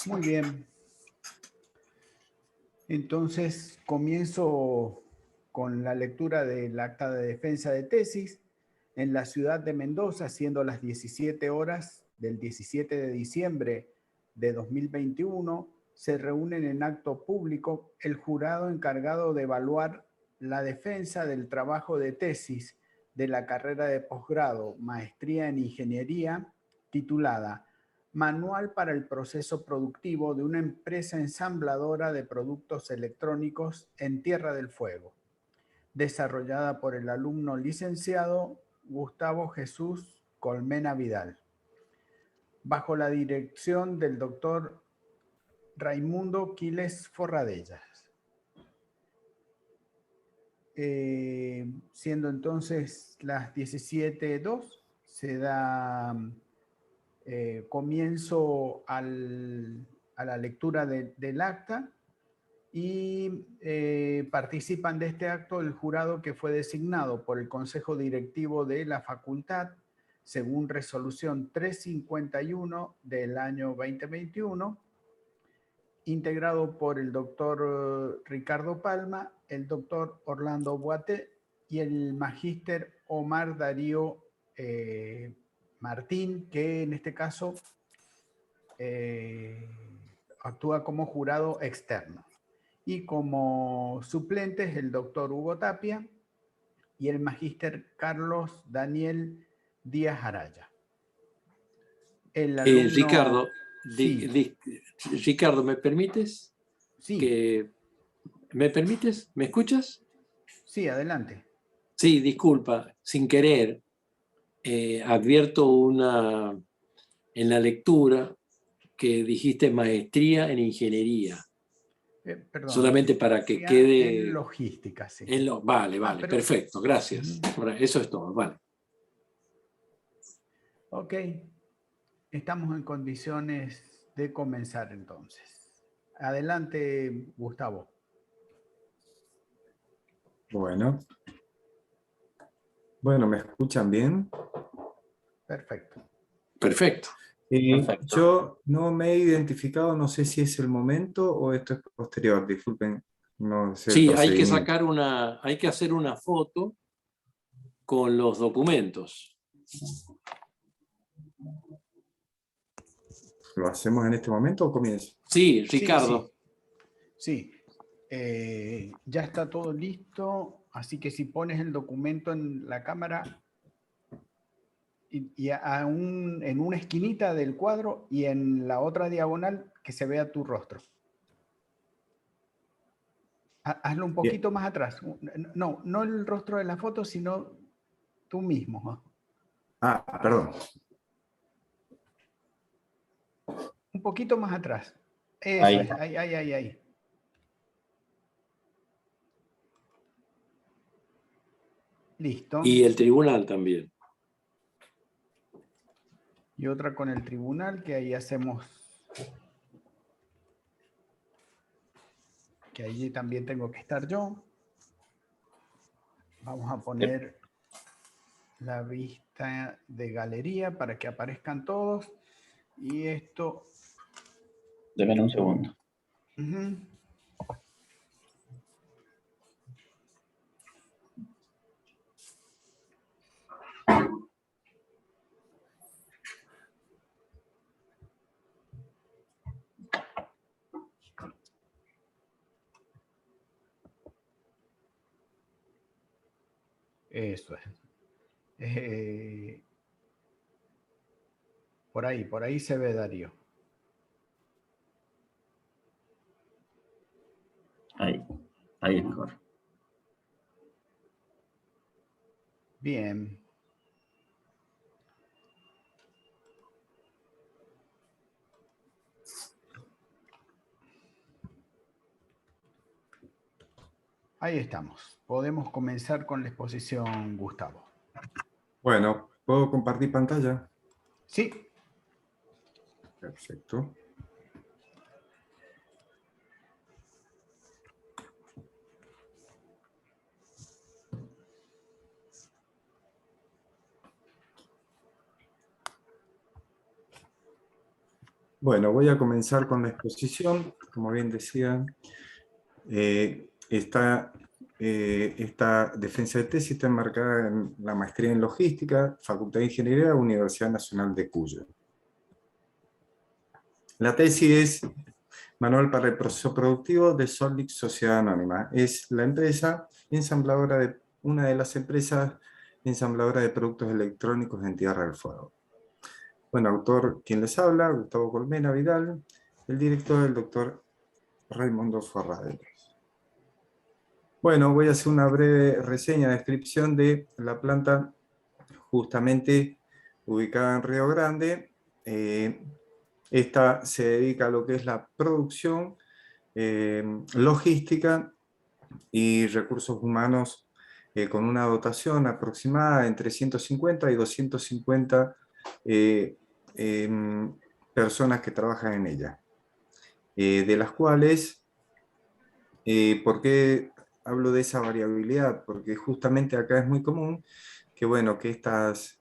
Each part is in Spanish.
Muy bien. Entonces comienzo con la lectura del acta de defensa de tesis. En la ciudad de Mendoza, siendo las 17 horas del 17 de diciembre de 2021, se reúnen en acto público el jurado encargado de evaluar la defensa del trabajo de tesis de la carrera de posgrado, Maestría en Ingeniería, titulada Manual para el proceso productivo de una empresa ensambladora de productos electrónicos en Tierra del Fuego, desarrollada por el alumno licenciado Gustavo Jesús Colmena Vidal, bajo la dirección del doctor Raimundo Quiles Forradellas. Siendo entonces las 17:02, se da comienzo a la lectura del acta y participan de este acto el jurado que fue designado por el Consejo Directivo de la Facultad según resolución 351 del año 2021, integrado por el doctor Ricardo Palma, el doctor Orlando Boate y el magíster Omar Darío Martín, que en este caso actúa como jurado externo. Y como suplentes el doctor Hugo Tapia y el magíster Carlos Daniel Díaz Araya. El alumno... Ricardo, sí. Ricardo, ¿me permites? Sí. ¿Me permites? ¿Me escuchas? Sí, adelante. Sí, disculpa, sin querer, advierto en la lectura que dijiste maestría en ingeniería. Perdón, solamente para que quede... En logística, sí. Vale, pero... perfecto, gracias. Eso es todo, vale. Ok, estamos en condiciones de comenzar entonces. Adelante, Gustavo. Bueno, ¿me escuchan bien? Perfecto. Perfecto. Yo no me he identificado, no sé si es el momento o esto es posterior, disculpen. No sé. Sí, hay que hacer una foto con los documentos. ¿Lo hacemos en este momento o comienzo? Sí, Ricardo. Sí. Ya está todo listo, así que si pones el documento en la cámara y en una esquinita del cuadro y en la otra diagonal que se vea tu rostro. Hazlo un poquito más atrás. No el rostro de la foto, sino tú mismo. Perdón. Un poquito más atrás. Eso ahí. Es, ahí. Listo. Y el tribunal también. Y otra con el tribunal, que ahí hacemos... Que allí también tengo que estar yo. Vamos a poner la vista de galería para que aparezcan todos. Y esto... Deme un segundo. Eso es. Por ahí se ve Darío. Ahí es mejor. Bien. Ahí estamos. Podemos comenzar con la exposición, Gustavo. Bueno, ¿puedo compartir pantalla? Sí. Perfecto. Bueno, voy a comenzar con la exposición. Como bien decían, esta defensa de tesis está enmarcada en la maestría en logística, Facultad de Ingeniería, Universidad Nacional de Cuyo. La tesis es Manual para el Proceso Productivo de Solix Sociedad Anónima. Es la empresa ensambladora una de las empresas ensambladoras de productos electrónicos en Tierra del Fuego. Bueno, autor, quien les habla, Gustavo Colmena Vidal, el director, el doctor Raimundo Forrades. Bueno, voy a hacer una breve reseña, descripción de la planta justamente ubicada en Río Grande. Esta se dedica a lo que es la producción, logística y recursos humanos con una dotación aproximada entre 150 y 250 personas que trabajan en ella, de las cuales, ¿por qué hablo de esa variabilidad? Porque justamente acá es muy común que, bueno, que estas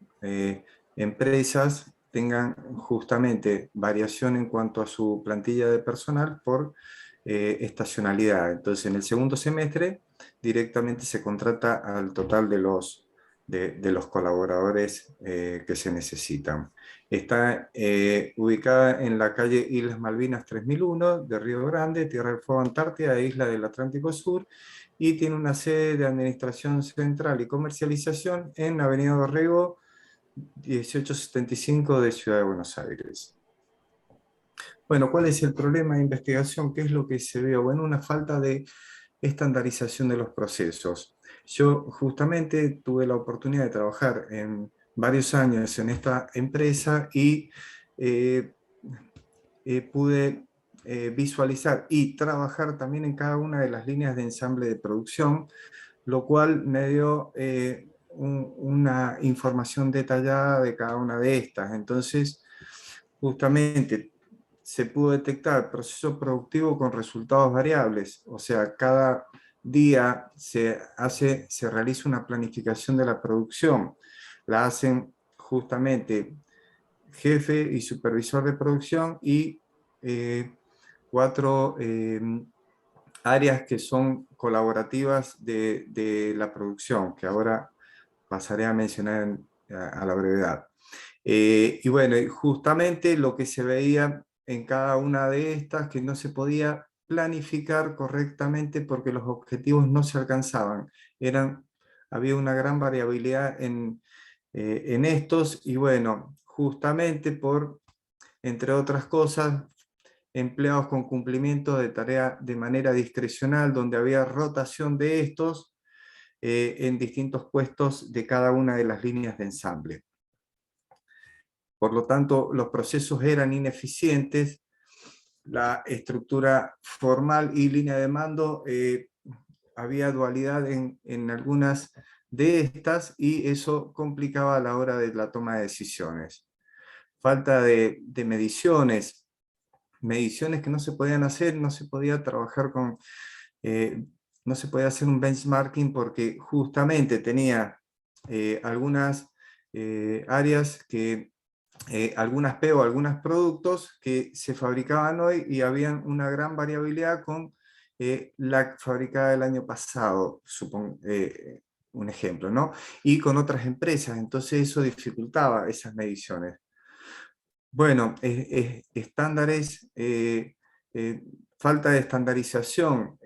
empresas tengan justamente variación en cuanto a su plantilla de personal por estacionalidad. Entonces, en el segundo semestre directamente se contrata al total de los colaboradores que se necesitan. Está ubicada en la calle Islas Malvinas 3001 de Río Grande, Tierra del Fuego, Antártida e Isla del Atlántico Sur, y tiene una sede de administración central y comercialización en Avenida Dorrego 1875 de Ciudad de Buenos Aires. Bueno, ¿cuál es el problema de investigación? ¿Qué es lo que se ve? Bueno, una falta de estandarización de los procesos. Yo justamente tuve la oportunidad de trabajar en varios años en esta empresa y pude visualizar y trabajar también en cada una de las líneas de ensamble de producción, lo cual me dio una información detallada de cada una de estas. Entonces, justamente se pudo detectar proceso productivo con resultados variables, o sea, cada día se realiza una planificación de la producción, la hacen justamente jefe y supervisor de producción y 4 áreas que son colaborativas de la producción, que ahora pasaré a mencionar a la brevedad. Y bueno, justamente lo que se veía en cada una de estas, que no se podía planificar correctamente porque los objetivos no se alcanzaban. Había una gran variabilidad en estos, y bueno, justamente entre otras cosas, empleados con cumplimiento de tarea de manera discrecional, donde había rotación de estos en distintos puestos de cada una de las líneas de ensamble. Por lo tanto, los procesos eran ineficientes, la estructura formal y línea de mando, había dualidad en algunas de estas, y eso complicaba a la hora de la toma de decisiones. Falta de mediciones que no se podían hacer, no se podía trabajar no se podía hacer un benchmarking porque justamente tenía algunas áreas algunas PO, algunos productos que se fabricaban hoy y habían una gran variabilidad con la fabricada el año pasado, un ejemplo, ¿no? Y con otras empresas, entonces eso dificultaba esas mediciones. Bueno, estándares, falta de estandarización,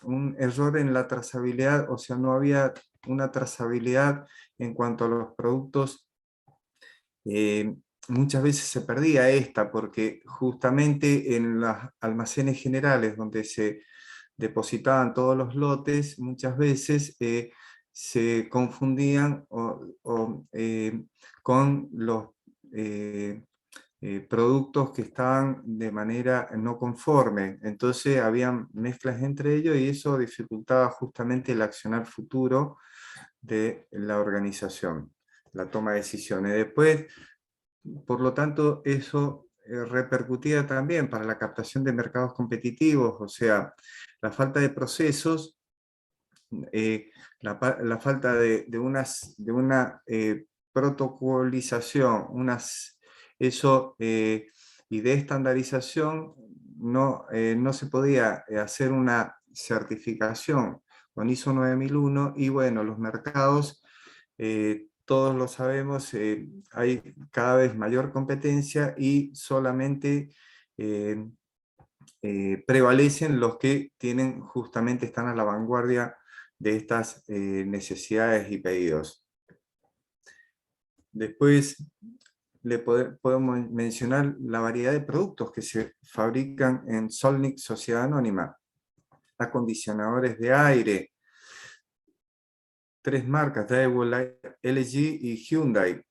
un error en la trazabilidad, o sea, no había una trazabilidad en cuanto a los productos. Muchas veces se perdía esta porque justamente en los almacenes generales donde se depositaban todos los lotes, muchas veces se confundían con los productos que estaban de manera no conforme. Entonces habían mezclas entre ellos y eso dificultaba justamente el accionar futuro de la organización, la toma de decisiones. Después, por lo tanto, eso repercutía también para la captación de mercados competitivos, o sea, la falta de procesos, la falta de una protocolización, eso y de estandarización no se podía hacer una certificación con ISO 9001 y bueno, los mercados, todos lo sabemos, hay cada vez mayor competencia y solamente prevalecen los que justamente están a la vanguardia de estas necesidades y pedidos. Después podemos mencionar la variedad de productos que se fabrican en Solnick Sociedad Anónima. Acondicionadores de aire, 3 marcas, Daewoo, LG y Hyundai.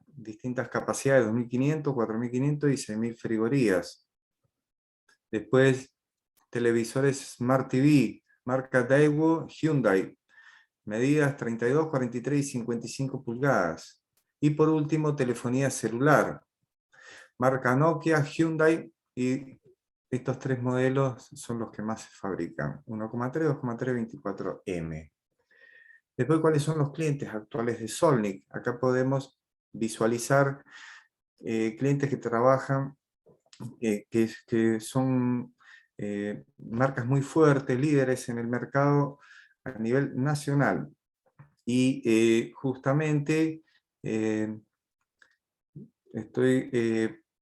Distintas capacidades, 2500, 4500 y 6000 frigorías. Después, televisores Smart TV, marca Daewoo, Hyundai. Medidas 32, 43 y 55 pulgadas. Y por último, telefonía celular. Marca Nokia, Hyundai, y estos 3 modelos son los que más se fabrican. 1,3, 2,3, 24M. Después, ¿cuáles son los clientes actuales de Solnick? Acá podemos visualizar clientes que trabajan, que son marcas muy fuertes, líderes en el mercado a nivel nacional. Y justamente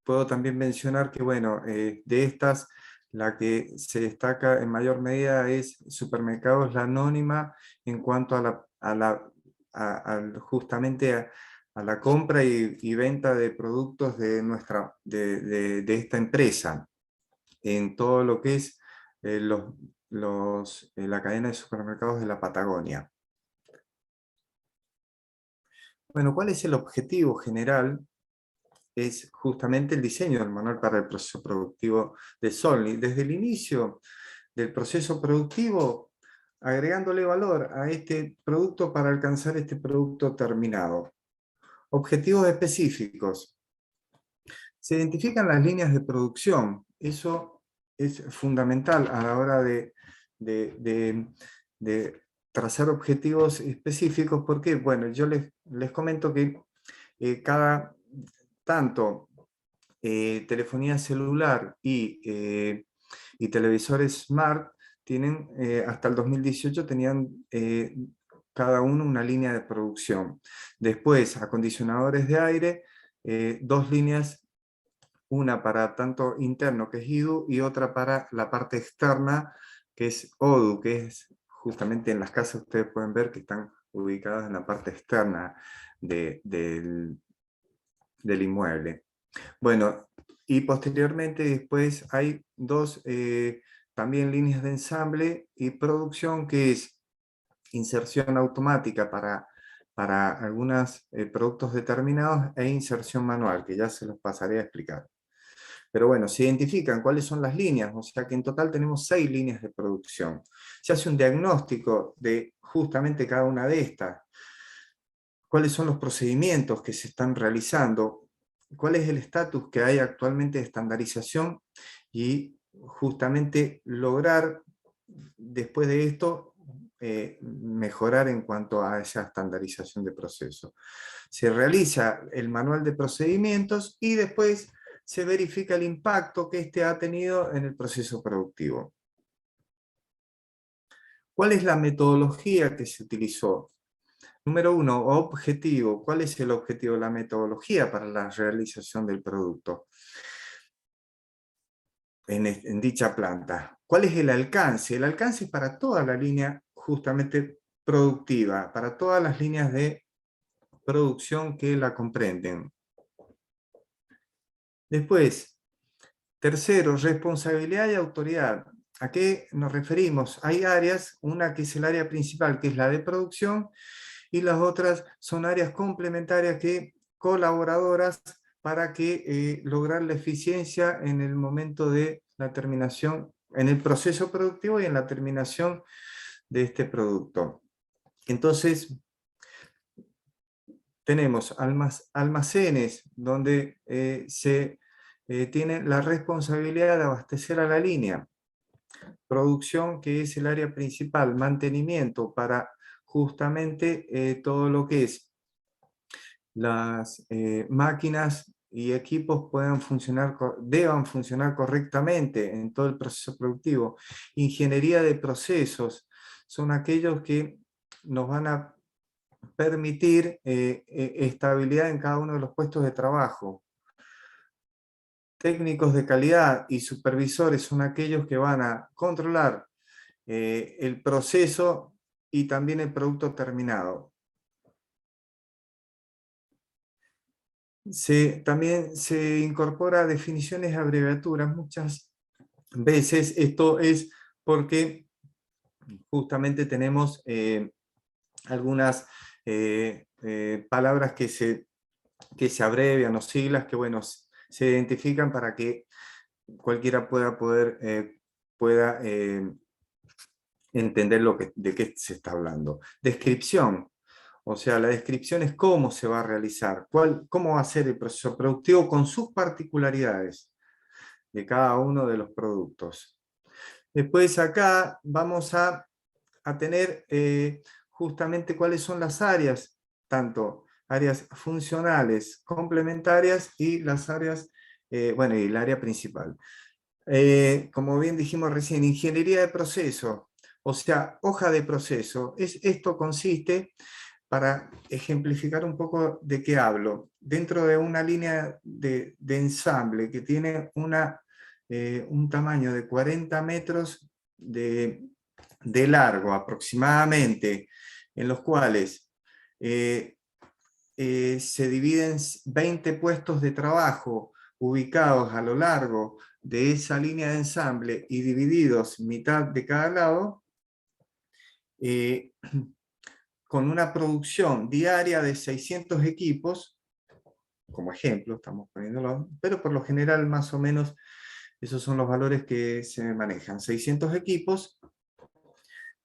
puedo también mencionar que, bueno, de estas, la que se destaca en mayor medida es Supermercados La Anónima en cuanto justamente a la compra y venta de productos de esta empresa, en todo lo que es la cadena de supermercados de la Patagonia. Bueno, ¿cuál es el objetivo general? Es justamente el diseño del manual para el proceso productivo de Solnick. Desde el inicio del proceso productivo, agregándole valor a este producto para alcanzar este producto terminado. Objetivos específicos. Se identifican las líneas de producción. Eso es fundamental a la hora de trazar objetivos específicos, porque, bueno, yo les comento que tanto telefonía celular y televisores smart tienen, hasta el 2018 tenían cada uno una línea de producción. Después, acondicionadores de aire, 2 líneas, una para tanto interno, que es IDU, y otra para la parte externa, que es ODU, que es justamente en las casas ustedes pueden ver que están ubicadas en la parte externa del inmueble. Bueno, y posteriormente después hay 2 también líneas de ensamble y producción, que es inserción automática para algunos productos determinados e inserción manual, que ya se los pasaré a explicar. Pero bueno, se identifican cuáles son las líneas, o sea que en total tenemos 6 líneas de producción. Se hace un diagnóstico de justamente cada una de estas. ¿Cuáles son los procedimientos que se están realizando? ¿Cuál es el estatus que hay actualmente de estandarización? Y justamente lograr, después de esto, mejorar en cuanto a esa estandarización de procesos. Se realiza el manual de procedimientos y después se verifica el impacto que éste ha tenido en el proceso productivo. ¿Cuál es la metodología que se utilizó? Número 1, objetivo. ¿Cuál es el objetivo de la metodología para la realización del producto en dicha planta? ¿Cuál es el alcance? El alcance es para toda la línea justamente productiva, para todas las líneas de producción que la comprenden. Después, tercero, responsabilidad y autoridad. ¿A qué nos referimos? Hay áreas, una que es el área principal, que es la de producción, y las otras son áreas complementarias colaboradoras para lograr la eficiencia en el momento de la terminación, en el proceso productivo y en la terminación de este producto. Entonces, tenemos almacenes donde se tiene la responsabilidad de abastecer a la línea. Producción, que es el área principal, mantenimiento para justamente todo lo que es las máquinas y equipos deban funcionar correctamente en todo el proceso productivo. Ingeniería de procesos son aquellos que nos van a permitir estabilidad en cada uno de los puestos de trabajo. Técnicos de calidad y supervisores son aquellos que van a controlar el proceso y también el producto terminado. También se incorpora definiciones de abreviaturas. Muchas veces esto es porque justamente tenemos algunas palabras que se abrevian o siglas que, bueno, se identifican para que cualquiera pueda entender de qué se está hablando. Descripción. O sea, la descripción es cómo se va a realizar, cómo va a ser el proceso productivo con sus particularidades de cada uno de los productos. Después acá vamos a tener justamente cuáles son las áreas, tanto áreas funcionales, complementarias y las áreas, bueno, y el área principal. Como bien dijimos recién, ingeniería de proceso, o sea, hoja de proceso. Esto consiste, para ejemplificar un poco de qué hablo, dentro de una línea de ensamble que tiene un tamaño de 40 metros de largo aproximadamente, en los cuales se dividen 20 puestos de trabajo ubicados a lo largo de esa línea de ensamble y divididos mitad de cada lado, con una producción diaria de 600 equipos, como ejemplo, estamos poniéndolo, pero por lo general más o menos esos son los valores que se manejan. 600 equipos,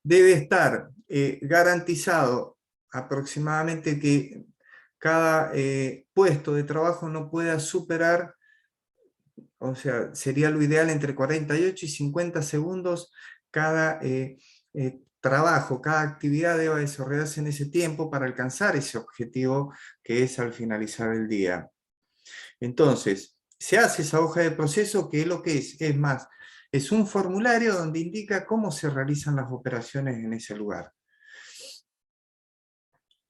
debe estar garantizado aproximadamente que cada puesto de trabajo no pueda superar, o sea, sería lo ideal entre 48 y 50 segundos cada trabajo, cada actividad debe desarrollarse en ese tiempo para alcanzar ese objetivo que es al finalizar el día. Entonces, se hace esa hoja de proceso, que es lo que es más, es un formulario donde indica cómo se realizan las operaciones en ese lugar.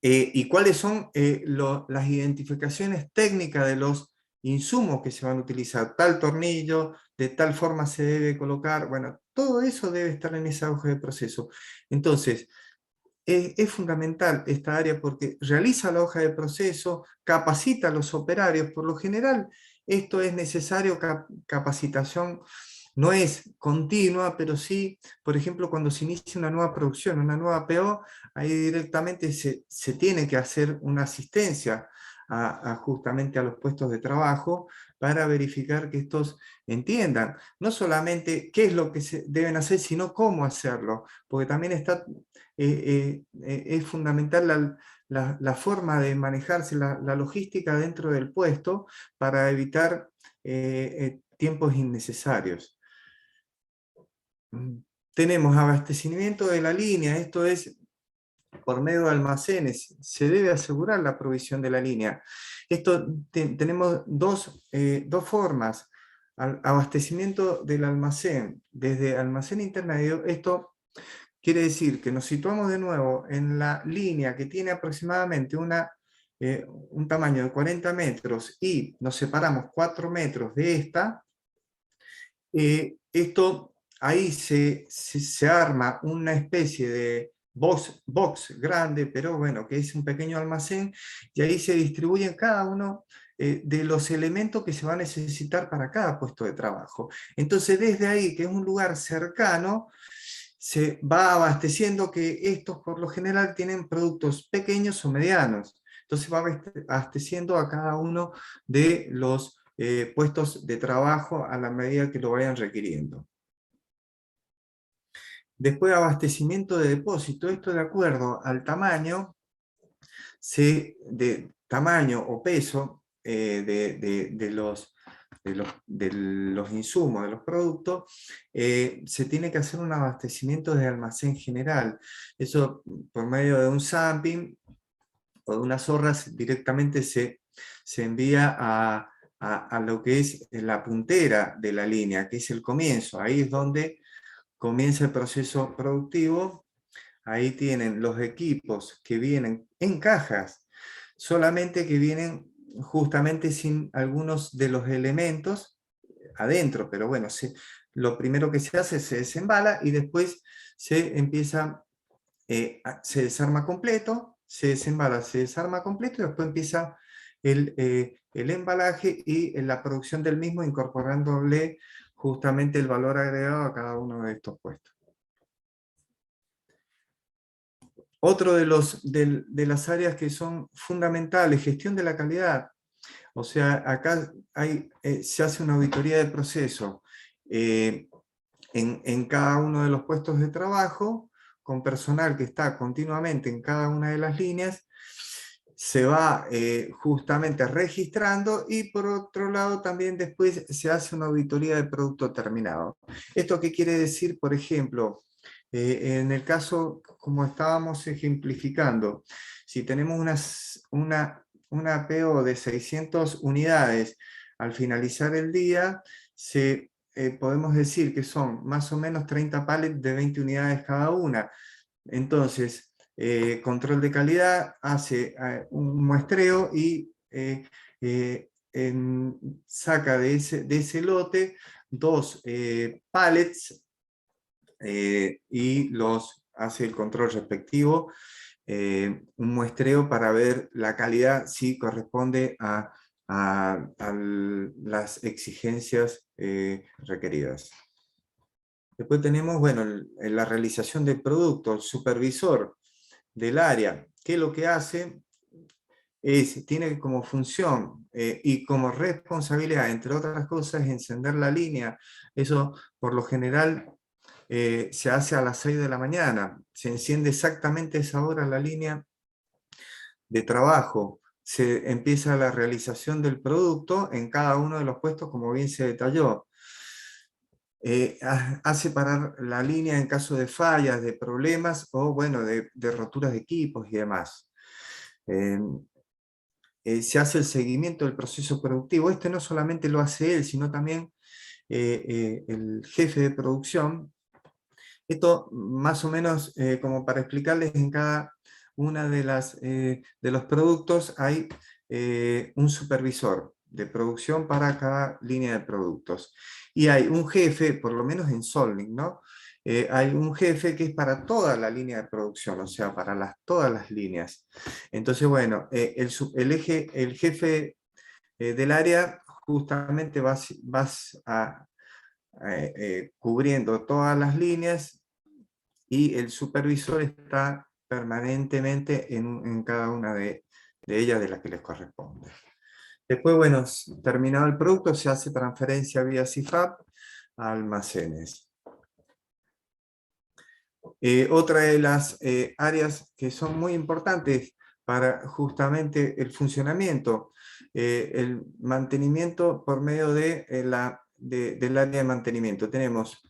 Y cuáles son las identificaciones técnicas de los insumos que se van a utilizar. Tal tornillo, de tal forma se debe colocar. Bueno, todo eso debe estar en esa hoja de proceso. Entonces, es fundamental esta área porque realiza la hoja de proceso, capacita a los operarios. Por lo general, esto es necesario, capacitación no es continua, pero sí, por ejemplo, cuando se inicia una nueva producción, una nueva PO, ahí directamente se tiene que hacer una asistencia justamente a los puestos de trabajo para verificar que estos entiendan, no solamente qué es lo que deben hacer, sino cómo hacerlo, porque también es fundamental la forma de manejarse la logística dentro del puesto para evitar tiempos innecesarios. Tenemos abastecimiento de la línea, esto es por medio de almacenes, se debe asegurar la provisión de la línea. Tenemos dos formas. Abastecimiento del almacén, desde almacén intermedio, esto quiere decir que nos situamos de nuevo en la línea que tiene aproximadamente un tamaño de 40 metros y nos separamos 4 metros de esta. Ahí se arma una especie de box grande, pero bueno, que es un pequeño almacén, y ahí se distribuyen cada uno de los elementos que se va a necesitar para cada puesto de trabajo. Entonces desde ahí, que es un lugar cercano, se va abasteciendo, que estos por lo general tienen productos pequeños o medianos. Entonces va abasteciendo a cada uno de los puestos de trabajo a la medida que lo vayan requiriendo. Después, abastecimiento de depósito. Esto de acuerdo al tamaño, de tamaño o peso de los insumos, de los productos, se tiene que hacer un abastecimiento de almacén general. Eso por medio de un zapping o de unas zorras directamente se envía a lo que es la puntera de la línea, que es el comienzo. Ahí es donde comienza el proceso productivo. Ahí tienen los equipos que vienen en cajas, solamente que vienen justamente sin algunos de los elementos adentro, pero bueno, lo primero que se hace se desembala y después se empieza, se desarma completo, se desembala, se desarma completo y después empieza el embalaje y la producción del mismo, incorporándole justamente el valor agregado a cada uno de estos puestos. Otro de las áreas que son fundamentales, gestión de la calidad. O sea, acá se hace una auditoría del proceso en cada uno de los puestos de trabajo, con personal que está continuamente en cada una de las líneas, se va justamente registrando y por otro lado también después se hace una auditoría del producto terminado. ¿Esto qué quiere decir? Por ejemplo, en el caso, como estábamos ejemplificando, si tenemos una PO de 600 unidades al finalizar el día, podemos decir que son más o menos 30 pallets de 20 unidades cada una. Entonces, control de calidad hace un muestreo y saca de ese lote 2 pallets y los hace el control respectivo, un muestreo para ver la calidad si corresponde a las exigencias requeridas. Después tenemos, bueno, la realización del producto, el supervisor del área, que lo que hace tiene como función y como responsabilidad, entre otras cosas, encender la línea. Eso, por lo general, se hace a las 6 de la mañana. Se enciende exactamente a esa hora la línea de trabajo. Se empieza la realización del producto en cada uno de los puestos, como bien se detalló. Hace parar la línea en caso de fallas, de problemas o bueno, de roturas de equipos y demás. Se hace el seguimiento del proceso productivo. Este no solamente lo hace él, sino también el jefe de producción. Esto más o menos como para explicarles, en cada una de los productos hay un supervisor de producción para cada línea de productos. Y hay un jefe, por lo menos en Solning, ¿no? Hay un jefe que es para toda la línea de producción, o sea, para todas las líneas. Entonces, bueno, el jefe del área justamente va cubriendo todas las líneas y el supervisor está permanentemente en cada una de ellas de las que les corresponde. Después, bueno, terminado el producto, se hace transferencia vía CIFAP a almacenes. Otra de las áreas que son muy importantes para justamente el funcionamiento, el mantenimiento por medio del área de mantenimiento. Tenemos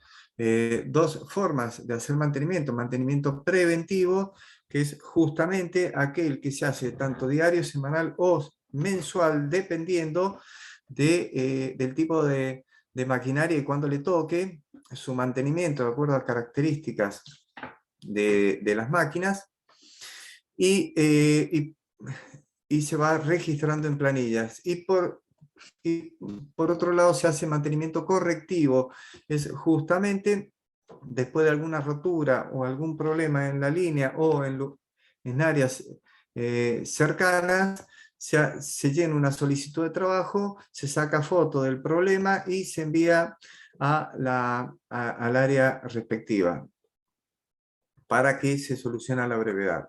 dos formas de hacer mantenimiento. Mantenimiento preventivo, que es justamente aquel que se hace tanto diario, semanal o mensual, dependiendo del tipo de maquinaria y cuando le toque su mantenimiento, de acuerdo a características de las máquinas, y se va registrando en planillas. Y por otro lado se hace mantenimiento correctivo, es justamente después de alguna rotura o algún problema en la línea o en áreas cercanas, se llena una solicitud de trabajo, se saca foto del problema y se envía al área respectiva para que se solucione a la brevedad.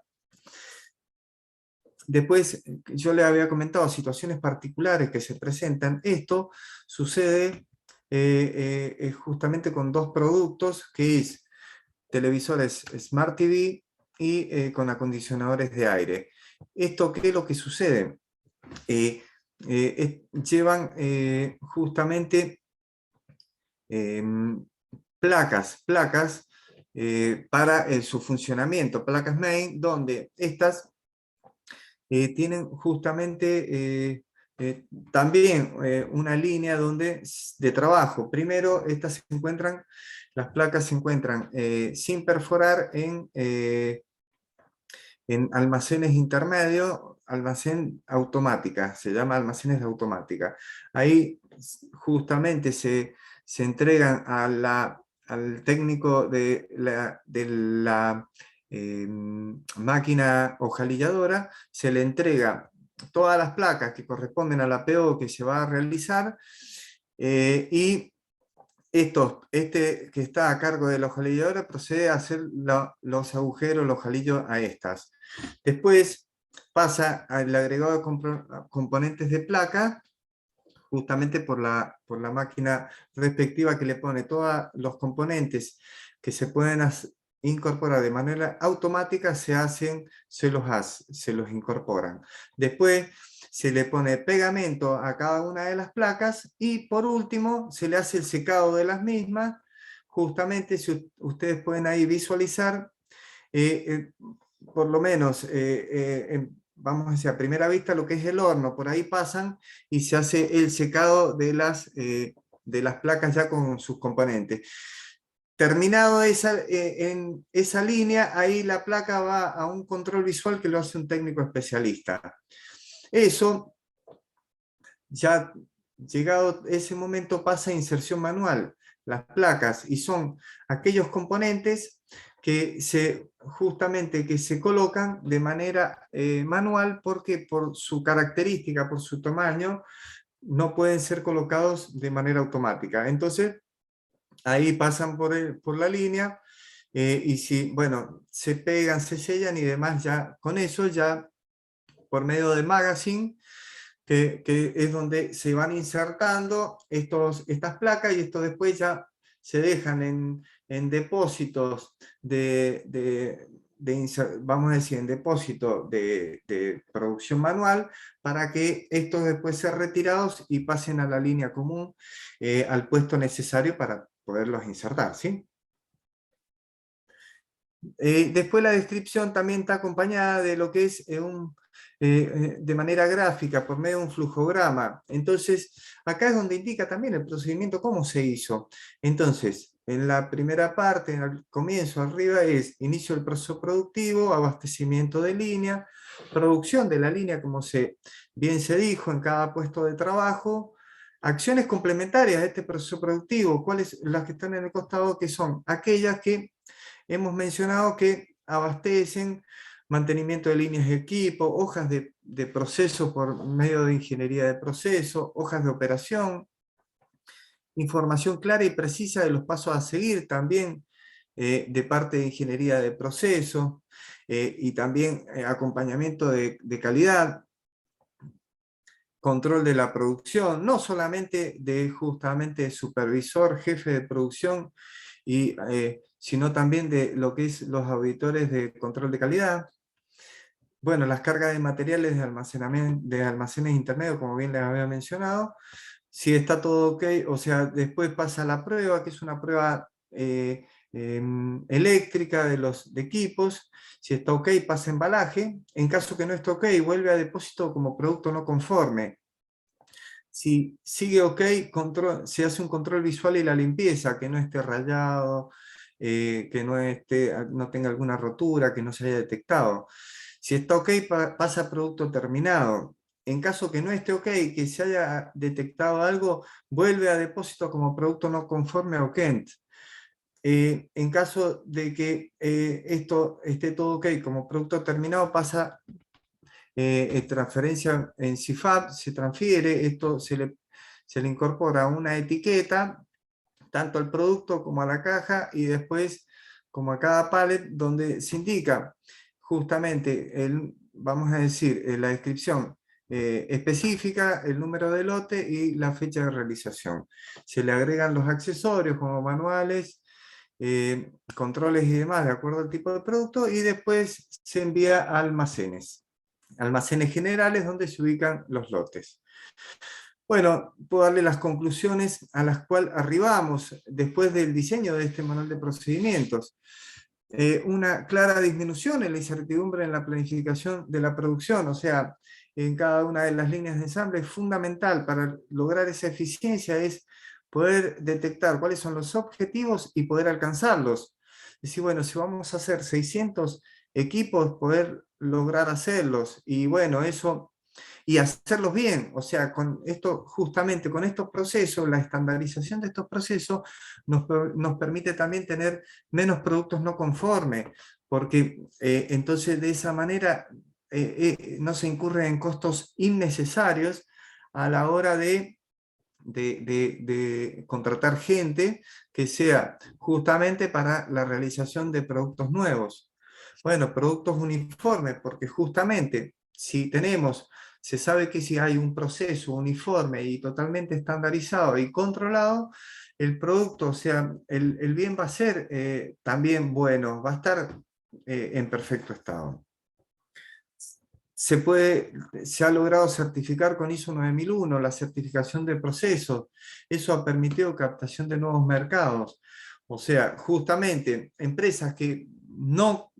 Después, yo le había comentado situaciones particulares que se presentan. Esto sucede justamente con dos productos, que es televisores Smart TV y con acondicionadores de aire. ¿Esto qué es lo que sucede? Llevan justamente placas para su funcionamiento, placas main, donde estas tienen justamente también una línea de trabajo. Primero, las placas se encuentran sin perforar en almacenes intermedios, almacén automática, se llama almacenes de automática. Ahí justamente se entregan al técnico de la máquina hojalilladora, se le entrega todas las placas que corresponden a la PO que se va a realizar, y este que está a cargo de la hojalilladora procede a hacer los agujeros, los ojalillos a estas. Después pasa al agregado de componentes de placa, justamente por la máquina respectiva que le pone todos los componentes que se pueden incorporar de manera automática, se los incorporan. Después se le pone pegamento a cada una de las placas y por último se le hace el secado de las mismas. Justamente, si ustedes pueden ahí visualizar, por lo menos, vamos a decir, a primera vista lo que es el horno, por ahí pasan y se hace el secado de las placas ya con sus componentes. Terminado en esa línea, ahí la placa va a un control visual que lo hace un técnico especialista. Eso, ya llegado ese momento, pasa a inserción manual. Las placas, y son aquellos componentes justamente que se colocan de manera manual, porque por su característica, por su tamaño, no pueden ser colocados de manera automática. Entonces, ahí pasan por la línea, y si, bueno, se pegan, se sellan y demás, ya con eso, ya por medio de magazine, que es donde se van insertando estas placas, y esto después ya se dejan en depósitos vamos a decir, en depósito de producción manual, para que estos después sean retirados y pasen a la línea común, al puesto necesario para poderlos insertar, ¿sí? Después la descripción también está acompañada de lo que es de manera gráfica, por medio de un flujograma. Entonces, acá es donde indica también el procedimiento, cómo se hizo. Entonces, en la primera parte, al comienzo, arriba, es inicio del proceso productivo, abastecimiento de línea, producción de la línea, como bien se dijo, en cada puesto de trabajo, acciones complementarias a este proceso productivo, cuáles las que están en el costado, que son aquellas que hemos mencionado que abastecen: mantenimiento de líneas de equipo, hojas de proceso por medio de ingeniería de proceso, hojas de operación, información clara y precisa de los pasos a seguir también, de parte de ingeniería de proceso, y también acompañamiento de calidad, control de la producción, no solamente justamente supervisor, jefe de producción, sino también de lo que es los auditores de control de calidad. Bueno, las cargas de materiales de almacenamiento, de almacenes intermedios, como bien les había mencionado. Si está todo ok, o sea, después pasa la prueba, que es una prueba eléctrica de equipos. Si está ok, pasa a embalaje. En caso que no esté ok, vuelve a depósito como producto no conforme. Si sigue ok, se hace un control visual y la limpieza, que no esté rayado, que no tenga alguna rotura, que no se haya detectado. Si está ok, pasa a producto terminado. En caso que no esté ok, que se haya detectado algo, vuelve a depósito como producto no conforme o KENT. En caso de que esto esté todo ok como producto terminado, pasa transferencia en CIFAP, se transfiere, esto se le incorpora una etiqueta, tanto al producto como a la caja, y después como a cada pallet, donde se indica justamente, vamos a decir, la descripción específica, el número de lote y la fecha de realización. Se le agregan los accesorios como manuales, controles y demás de acuerdo al tipo de producto, y después se envía a almacenes generales donde se ubican los lotes. Bueno, puedo darle las conclusiones a las cuales arribamos después del diseño de este manual de procedimientos. Una clara disminución en la incertidumbre en la planificación de la producción, o sea, en cada una de las líneas de ensamble es fundamental para lograr esa eficiencia, es poder detectar cuáles son los objetivos y poder alcanzarlos. Es decir, bueno, si vamos a hacer 600 equipos, poder lograr hacerlos, y bueno, eso, y hacerlos bien, o sea, con esto, justamente con estos procesos, la estandarización de estos procesos nos permite también tener menos productos no conformes, porque entonces de esa manera no se incurre en costos innecesarios a la hora de contratar gente que sea justamente para la realización de productos nuevos. Bueno, productos uniformes, porque justamente si tenemos, se sabe que si hay un proceso uniforme y totalmente estandarizado y controlado, el producto, o sea, el bien va a ser también bueno, va a estar en perfecto estado. Se ha logrado certificar con ISO 9001, la certificación de procesos. Eso ha permitido captación de nuevos mercados. O sea, justamente empresas que no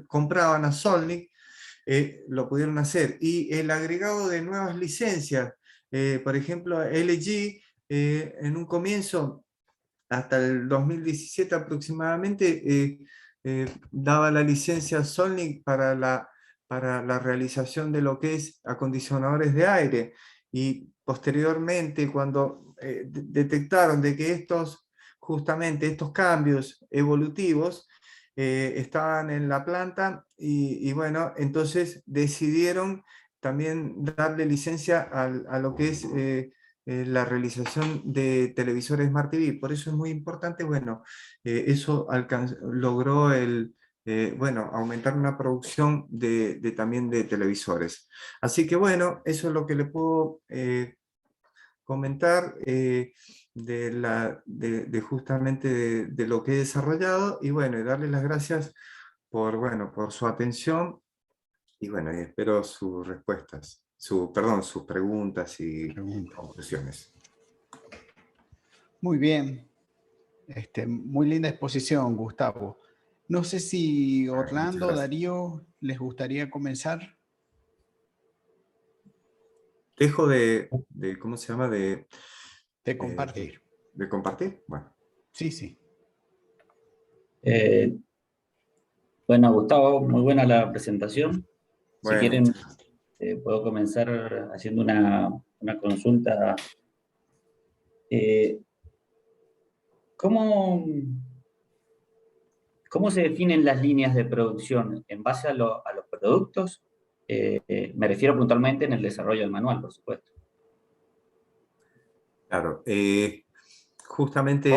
compraban a Solnic lo pudieron hacer. Y el agregado de nuevas licencias, por ejemplo, LG, en un comienzo, hasta el 2017 aproximadamente, daba la licencia Solnic para la realización de lo que es acondicionadores de aire, y posteriormente cuando detectaron de que justamente estos cambios evolutivos estaban en la planta, y bueno, entonces decidieron también darle licencia a lo que es la realización de televisores Smart TV. Por eso es muy importante, bueno, eso logró bueno, aumentar una producción también de televisores. Así que bueno, eso es lo que le puedo comentar justamente de lo que he desarrollado, y bueno, y darle las gracias bueno, por su atención, y bueno, y espero sus respuestas, perdón, sus preguntas y conclusiones. Muy bien. Muy linda exposición, Gustavo. No sé si Muchas Orlando, gracias. Darío, les gustaría comenzar. Dejo ¿cómo se llama? De compartir. De compartir. Bueno. Sí, sí. Eh, bueno, Gustavo, muy buena la presentación. Si Bueno, quieren, muchas gracias. puedo comenzar haciendo una consulta. Eh, ¿cómo, ¿Cómo se definen las líneas de producción? ¿En base a los productos? Me refiero puntualmente en el desarrollo del manual, por supuesto. Claro. Justamente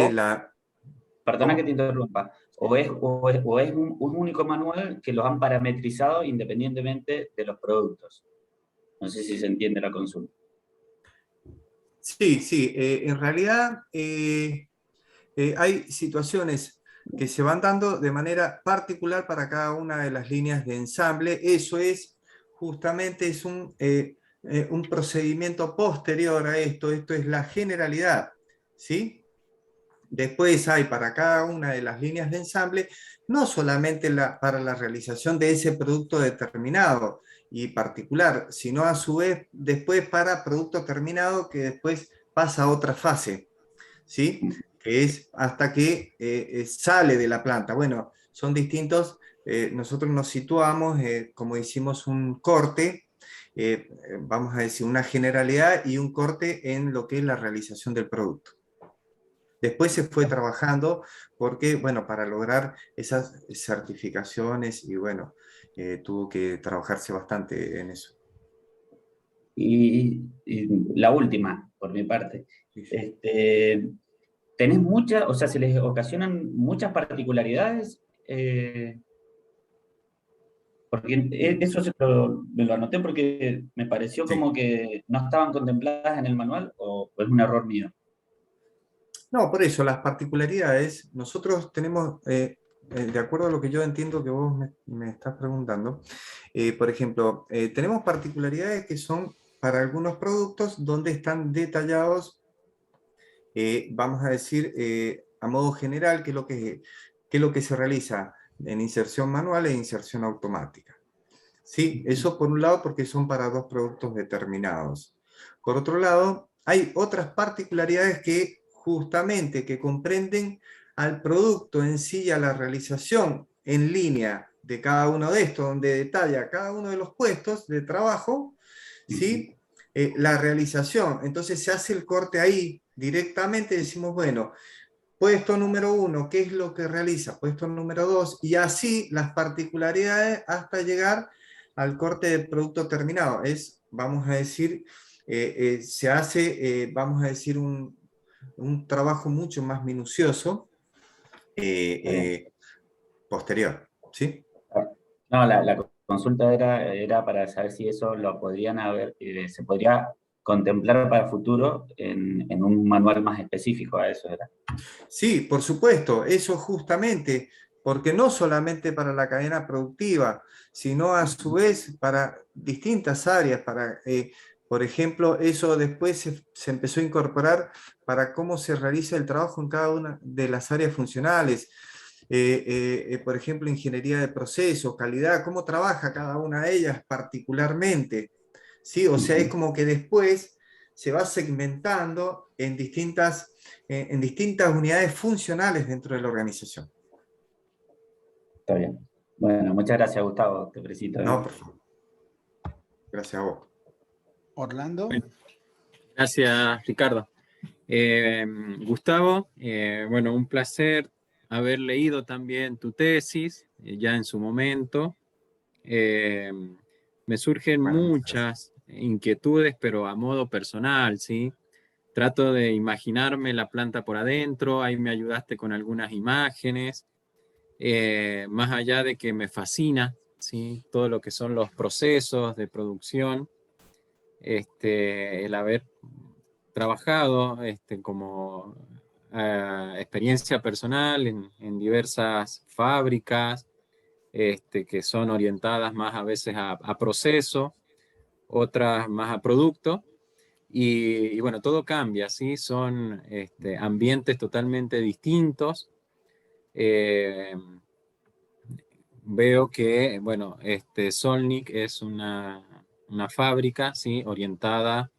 Perdona que te ¿Cómo? interrumpa. ¿O es un único manual que los han parametrizado independientemente de los productos? No sé si se entiende la consulta. Sí, sí. En realidad hay situaciones que se van dando de manera particular para cada una de las líneas de ensamble. Eso es justamente un procedimiento posterior a esto. Esto es la generalidad, ¿sí? Después hay para cada una de las líneas de ensamble, no solamente para la realización de ese producto determinado y particular, sino a su vez después para producto terminado que después pasa a otra fase, ¿sí? Que es hasta que sale de la planta. Bueno, son distintos. Nosotros nos situamos, como hicimos un corte, vamos a decir una generalidad y un corte en lo que es la realización del producto. Después se fue trabajando porque, bueno, para lograr esas certificaciones, y bueno, tuvo que trabajarse bastante en eso. Y la última, por mi parte. ¿Tenés muchas, o sea, se les ocasionan muchas particularidades? Porque eso me lo anoté porque me pareció Sí. como que no estaban contempladas en el manual, o es un error mío. No, por eso, las particularidades, nosotros tenemos, de acuerdo a lo que yo entiendo que vos me estás preguntando, por ejemplo, tenemos particularidades que son para algunos productos donde están detallados, vamos a decir, a modo general, qué es lo que se realiza en inserción manual e inserción automática. ¿sí? Eso por un lado porque son para dos productos determinados. Por otro lado, hay otras particularidades que justamente que comprenden al producto en sí y a la realización en línea de cada uno de estos, donde detalla cada uno de los puestos de trabajo, ¿sí? La realización. Entonces se hace el corte ahí directamente, decimos, bueno, puesto número 1, ¿qué es lo que realiza? Puesto número 2, y así las particularidades hasta llegar al corte del producto terminado. Es, vamos a decir, se hace, vamos a decir, un trabajo mucho más minucioso Está bien. posterior, ¿sí? No, la consulta era para saber si eso lo podrían haber, se podría contemplar para futuro en un manual más específico, a eso era. Sí, por supuesto, eso justamente, porque no solamente para la cadena productiva, sino a su vez para distintas áreas, por ejemplo, eso después se empezó a incorporar para cómo se realiza el trabajo en cada una de las áreas funcionales. Por ejemplo, ingeniería de procesos, calidad, cómo trabaja cada una de ellas particularmente. ¿Sí? O sea, es como que después se va segmentando en distintas unidades funcionales dentro de la organización. Está bien. Bueno, muchas gracias, Gustavo, te felicito. No, por favor. Gracias a vos. Orlando. Bueno, gracias, Ricardo. Gustavo, bueno, un placer haber leído también tu tesis ya en su momento. Me surgen Bueno, muchas inquietudes, pero a modo personal, ¿sí? Trato de imaginarme la planta por adentro, ahí me ayudaste con algunas imágenes, más allá de que me fascina, ¿sí? Todo lo que son los procesos de producción, el haber trabajado como experiencia personal en diversas fábricas que son orientadas más a veces a proceso, otras más a producto. Y bueno, todo cambia, ¿sí? Son ambientes totalmente distintos. Veo que, bueno, Solnic es una fábrica, ¿sí? Orientada,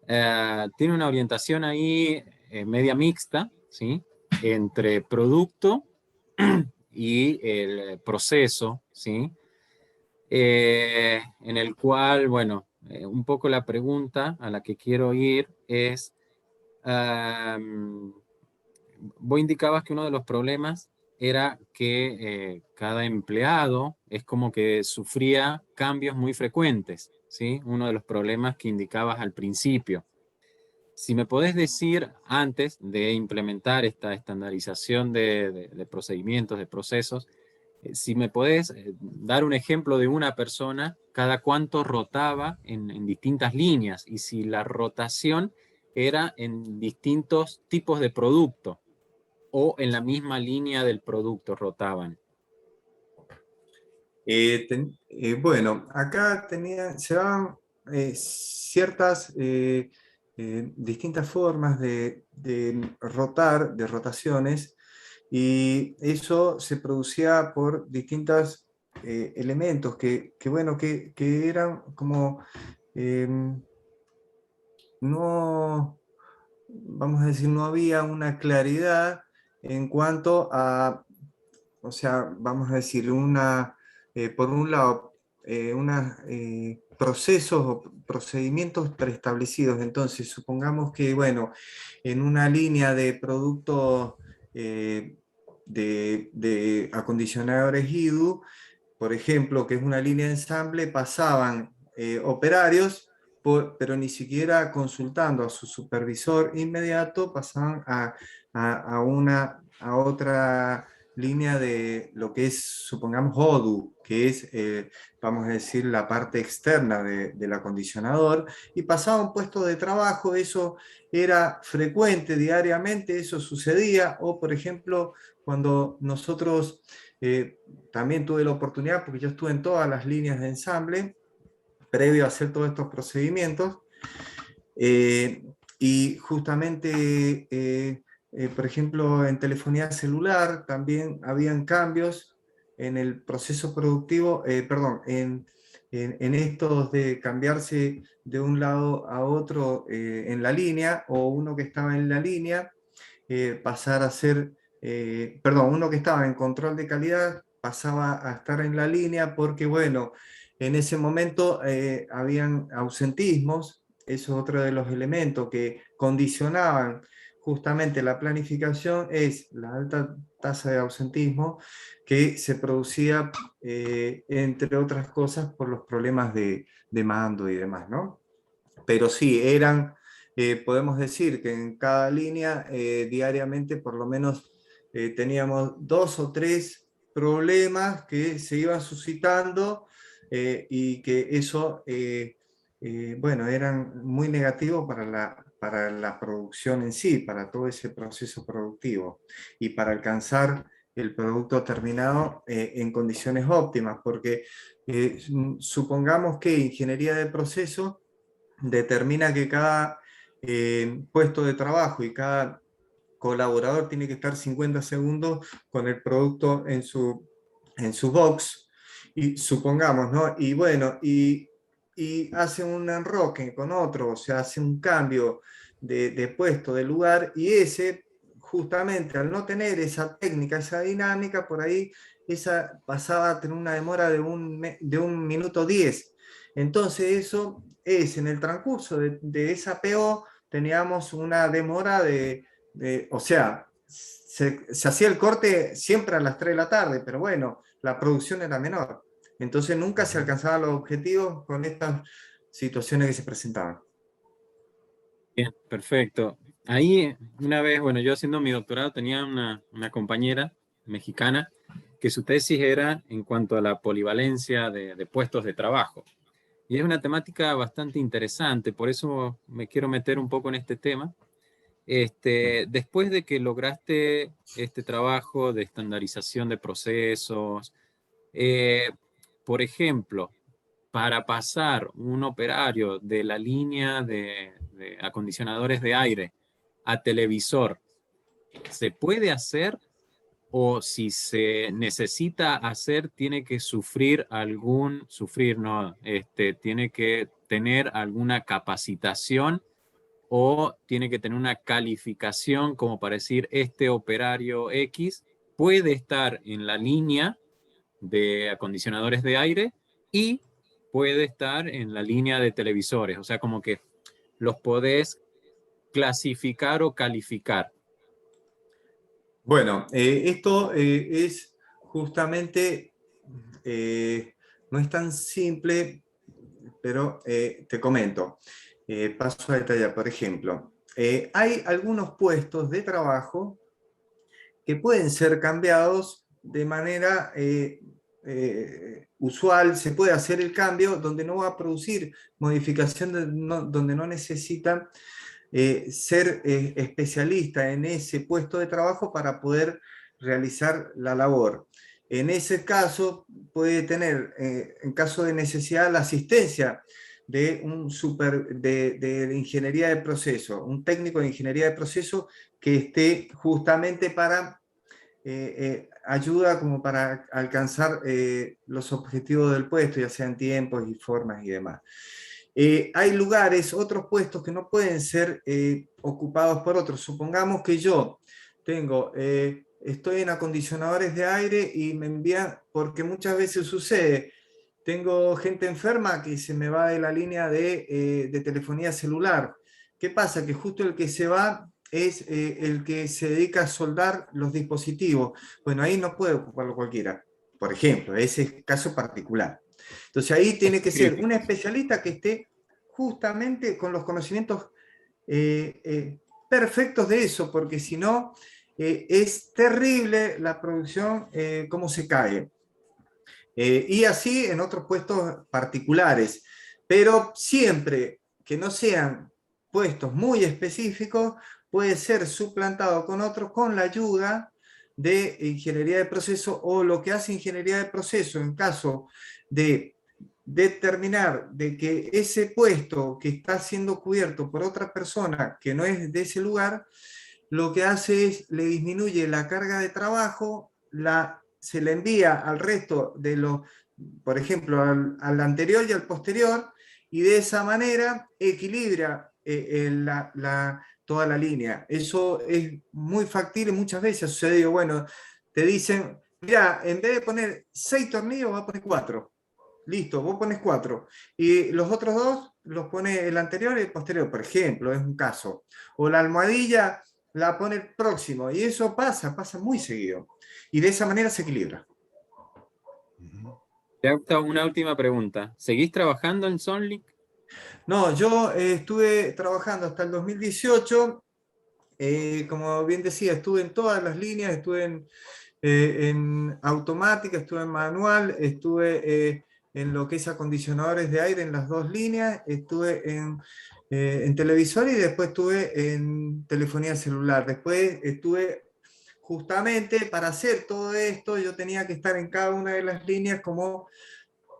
tiene una orientación ahí media mixta, ¿sí? Entre producto y el proceso, ¿sí? En el cual, bueno, un poco la pregunta a la que quiero ir es, vos indicabas que uno de los problemas era que cada empleado es como que sufría cambios muy frecuentes, ¿sí? Uno de los problemas que indicabas al principio. Si me podés decir, antes de implementar esta estandarización de procedimientos, de procesos, si me podés dar un ejemplo de una persona, cada cuánto rotaba en distintas líneas y si la rotación era en distintos tipos de producto o en la misma línea del producto rotaban. Bueno, acá se daban ciertas distintas formas de rotar, de rotaciones, y eso se producía por distintos elementos bueno, que eran como no, vamos a decir, no había una claridad en cuanto a, o sea, vamos a decir, por un lado, procesos o procedimientos preestablecidos. Entonces, supongamos que, bueno, en una línea de productos de acondicionadores IDU, por ejemplo, que es una línea de ensamble, pasaban operarios, pero ni siquiera consultando a su supervisor inmediato, pasaban a otra línea de lo que es, supongamos, ODU, que es, vamos a decir, la parte externa del acondicionador, y pasaba a un puesto de trabajo. Eso era frecuente diariamente, eso sucedía, o por ejemplo, cuando nosotros también tuve la oportunidad, porque yo estuve en todas las líneas de ensamble, previo a hacer todos estos procedimientos, y justamente, por ejemplo, en telefonía celular también habían cambios en el proceso productivo, perdón, en estos de cambiarse de un lado a otro en la línea, o uno que estaba en la línea, pasar a ser, perdón, uno que estaba en control de calidad pasaba a estar en la línea porque, bueno, en ese momento habían ausentismos. Eso es otro de los elementos que condicionaban justamente la planificación, es la alta tasa de ausentismo que se producía, entre otras cosas, por los problemas de mando y demás, ¿no? Pero sí, eran, podemos decir que en cada línea diariamente por lo menos teníamos 2 o 3 problemas que se iban suscitando y que eso, bueno, eran muy negativos para la producción en sí, para todo ese proceso productivo y para alcanzar el producto terminado en condiciones óptimas, porque supongamos que ingeniería de proceso determina que cada puesto de trabajo y cada colaborador tiene que estar 50 segundos con el producto en su box, y supongamos, ¿no? Y bueno, y hace un enroque con otro, o sea, hace un cambio de puesto, de lugar, y ese, justamente al no tener esa técnica, esa dinámica, por ahí esa pasaba a tener una demora de un minuto 10. Entonces eso es, en el transcurso de esa PO teníamos una demora o sea, se hacía el corte siempre a las 3 de la tarde, pero bueno, la producción era menor. Entonces nunca se alcanzaban los objetivos con estas situaciones que se presentaban. Bien, perfecto. Ahí, una vez, bueno, yo haciendo mi doctorado tenía una compañera mexicana que su tesis era en cuanto a la polivalencia de puestos de trabajo. Y es una temática bastante interesante, por eso me quiero meter un poco en este tema. Después de que lograste este trabajo de estandarización de procesos, por ejemplo, para pasar un operario de la línea de acondicionadores de aire a televisor, ¿se puede hacer? O si se necesita hacer, tiene que tiene que tener alguna capacitación o tiene que tener una calificación como para decir este operario X puede estar en la línea de acondicionadores de aire y puede estar en la línea de televisores. O sea, como que los podés clasificar o calificar. Bueno, esto es justamente, no es tan simple, pero te comento. Paso a detallar, por ejemplo, hay algunos puestos de trabajo que pueden ser cambiados de manera usual, se puede hacer el cambio donde no va a producir modificación, donde no necesitan ser especialista en ese puesto de trabajo para poder realizar la labor. En ese caso puede tener, en caso de necesidad, la asistencia de un de ingeniería de proceso, un técnico de ingeniería de proceso que esté justamente para ayuda como para alcanzar los objetivos del puesto, ya sean tiempos y formas y demás. Hay lugares, otros puestos que no pueden ser ocupados por otros. Supongamos que yo estoy en acondicionadores de aire y me envían, porque muchas veces sucede, tengo gente enferma que se me va de la línea de telefonía celular. ¿Qué pasa? Que justo el que se va es el que se dedica a soldar los dispositivos. Bueno, ahí no puede ocuparlo cualquiera, por ejemplo, ese caso particular. Entonces ahí tiene que ser un especialista que esté justamente con los conocimientos perfectos de eso, porque si no, es terrible la producción, cómo se cae. Y así en otros puestos particulares, pero siempre que no sean puestos muy específicos, puede ser suplantado con otros con la ayuda de ingeniería de proceso, o lo que hace ingeniería de proceso en caso de determinar de que ese puesto que está siendo cubierto por otra persona que no es de ese lugar, lo que hace es le disminuye la carga de trabajo, se le envía al resto de los por ejemplo, al anterior y al posterior, y de esa manera equilibra toda la línea. Eso es muy factible, muchas veces ha sucedido. Bueno, te dicen, mira, en vez de poner 6 tornillos, vas a poner 4. Listo, vos pones 4. Y los otros 2 los pone el anterior y el posterior, por ejemplo, es un caso. O la almohadilla la pone el próximo. Y eso pasa muy seguido. Y de esa manera se equilibra. Te hago una última pregunta. ¿Seguís trabajando en Sonlic? No, yo estuve trabajando hasta el 2018. Como bien decía, estuve en todas las líneas, estuve en automática, estuve en manual, estuve en lo que es acondicionadores de aire en las 2 líneas, estuve en televisor y después estuve en telefonía celular. Después estuve justamente para hacer todo esto, yo tenía que estar en cada una de las líneas como,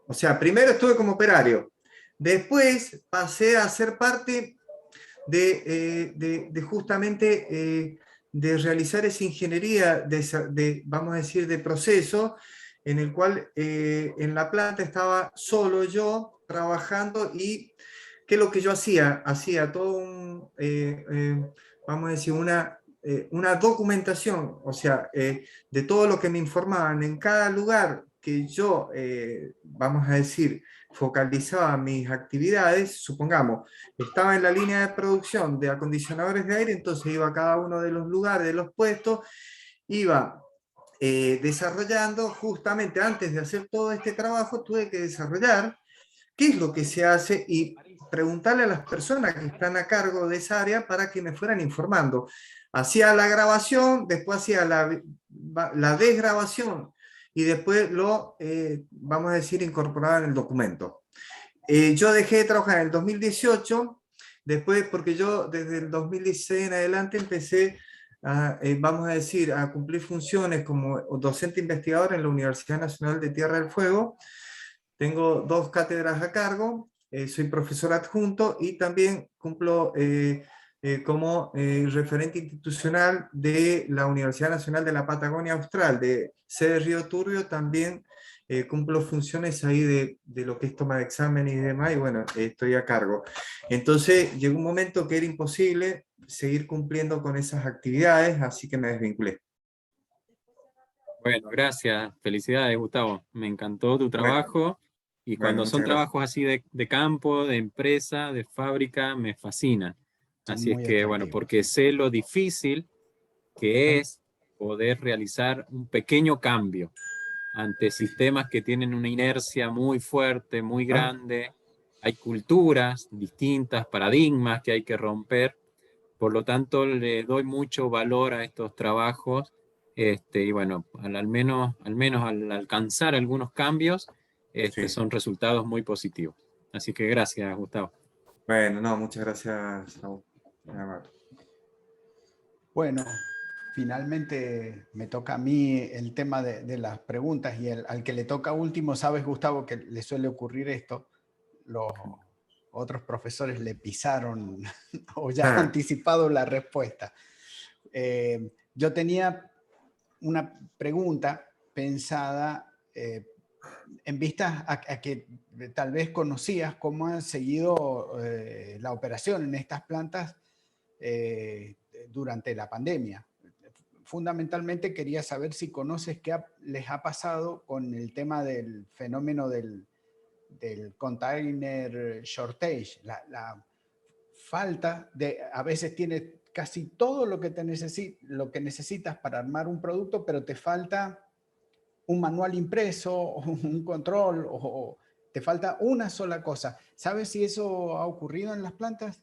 o sea, primero estuve como operario, después pasé a ser parte de justamente de realizar esa ingeniería vamos a decir, de proceso, en el cual en la planta estaba solo yo trabajando. Y ¿qué es lo que yo hacía? Hacía todo vamos a decir, una documentación, o sea, de todo lo que me informaban en cada lugar que yo, vamos a decir, focalizaba mis actividades. Supongamos, estaba en la línea de producción de acondicionadores de aire, entonces iba a cada uno de los lugares, de los puestos, iba desarrollando. Justamente antes de hacer todo este trabajo, tuve que desarrollar qué es lo que se hace y preguntarle a las personas que están a cargo de esa área para que me fueran informando. Hacía la grabación, después hacía la desgrabación y después lo, vamos a decir, incorporaba en el documento. Yo dejé de trabajar en el 2018, después porque yo desde el 2016 en adelante empecé vamos a decir, a cumplir funciones como docente investigador en la Universidad Nacional de Tierra del Fuego. Tengo 2 cátedras a cargo, soy profesor adjunto y también cumplo como referente institucional de la Universidad Nacional de la Patagonia Austral, de sede Río Turbio. También cumplo funciones ahí de lo que es toma de examen y demás, y bueno, estoy a cargo. Entonces llegó un momento que era imposible seguir cumpliendo con esas actividades, así que me desvinculé. Bueno, gracias. Felicidades, Gustavo. Me encantó tu trabajo. Y cuando Muchas son gracias. trabajos así de campo, de empresa, de fábrica, me fascina. Son Así es muy que, bueno, atractivos. porque sé lo difícil que es poder realizar un pequeño cambio ante sistemas que tienen una inercia muy fuerte, muy grande. Hay culturas distintas, paradigmas que hay que romper. Por lo tanto, le doy mucho valor a estos trabajos. Y bueno, al menos al alcanzar algunos cambios, Sí. son resultados muy positivos. Así que gracias, Gustavo. Bueno, no, muchas gracias, Raúl. Muy amable. Bueno, finalmente me toca a mí el tema de las preguntas, y al que le toca último, sabes, Gustavo, que le suele ocurrir esto. Los otros profesores le pisaron o ya han anticipado la respuesta. Yo tenía una pregunta pensada en vista a que tal vez conocías cómo han seguido la operación en estas plantas durante la pandemia. Fundamentalmente quería saber si conoces qué les ha pasado con el tema del fenómeno del container shortage, la falta de, a veces tienes casi todo lo que necesitas para armar un producto, pero te falta un manual impreso, o un control, o te falta una sola cosa. ¿Sabes si eso ha ocurrido en las plantas?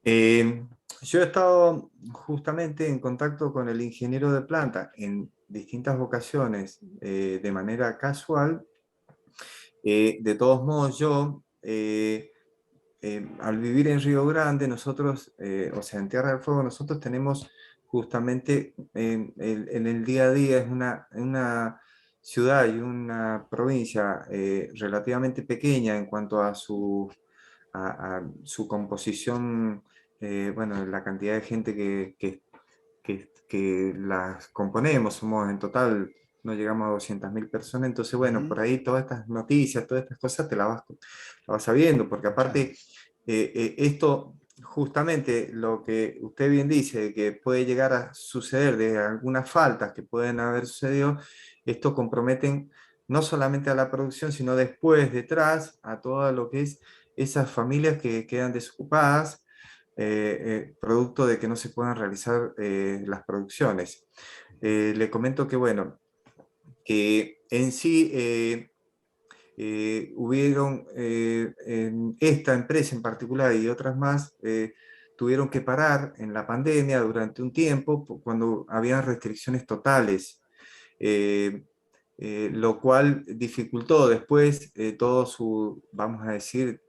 Yo he estado justamente en contacto con el ingeniero de planta en distintas ocasiones de manera casual. De todos modos, yo, al vivir en Río Grande, nosotros, o sea, en Tierra del Fuego, nosotros tenemos justamente en el día a día, es una ciudad y una provincia relativamente pequeña en cuanto a su composición, bueno, la cantidad de gente que las componemos. Somos en total no llegamos a 200.000 personas. Entonces, bueno, por ahí todas estas noticias, todas estas cosas te las vas sabiendo, porque aparte, esto, justamente lo que usted bien dice, que puede llegar a suceder de algunas faltas que pueden haber sucedido, esto comprometen no solamente a la producción, sino después, detrás, a todo lo que es esas familias que quedan desocupadas, producto de que no se puedan realizar las producciones. Le comento que, bueno, que en sí hubieron, en esta empresa en particular y otras más, tuvieron que parar en la pandemia durante un tiempo cuando habían restricciones totales, lo cual dificultó después todo su, vamos a decir,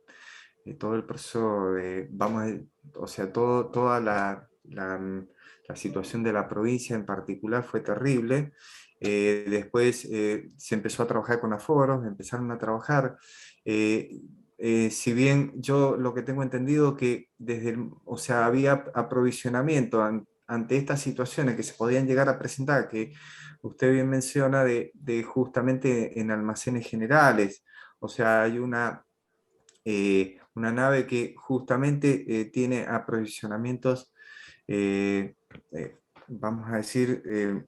todo el proceso de, o sea, toda la situación de la provincia en particular fue terrible. Después se empezó a trabajar con aforos, empezaron a trabajar. Si bien yo lo que tengo entendido que o sea, había aprovisionamiento ante estas situaciones que se podían llegar a presentar, que usted bien menciona de justamente en almacenes generales, o sea, hay una nave que justamente tiene aprovisionamientos, vamos a decir,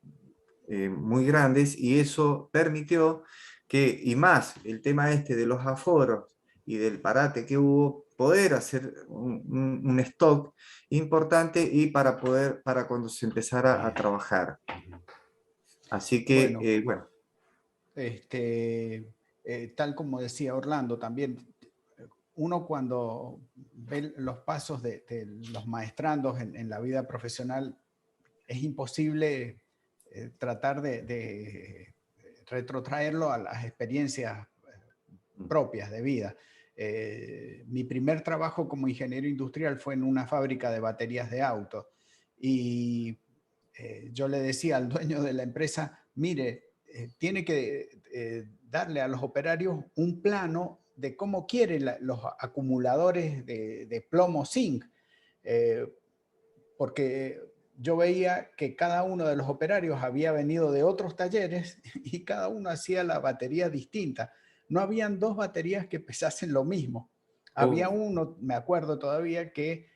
muy grandes, y eso permitió que, y más el tema este de los aforos y del parate que hubo, poder hacer un stock importante y para cuando se empezara a trabajar. Así que, bueno. Tal como decía Orlando, también uno cuando ve los pasos de los maestrandos en la vida profesional, es imposible tratar de retrotraerlo a las experiencias propias de vida. Mi primer trabajo como ingeniero industrial fue en una fábrica de baterías de autos, y yo le decía al dueño de la empresa, mire, tiene que darle a los operarios un plano de cómo quiere los acumuladores de plomo zinc, porque yo veía que cada uno de los operarios había venido de otros talleres y cada uno hacía la batería distinta. No habían dos baterías que pesasen lo mismo. Había uno, me acuerdo todavía, que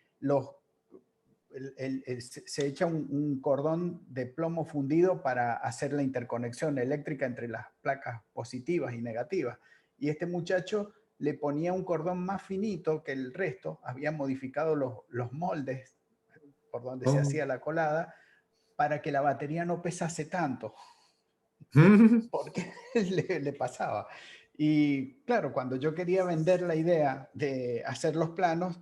se echa un cordón de plomo fundido para hacer la interconexión eléctrica entre las placas positivas y negativas. Y este muchacho le ponía un cordón más finito que el resto, había modificado los moldes por donde se hacía la colada para que la batería no pesase tanto, porque le pasaba. Y claro, cuando yo quería vender la idea de hacer los planos,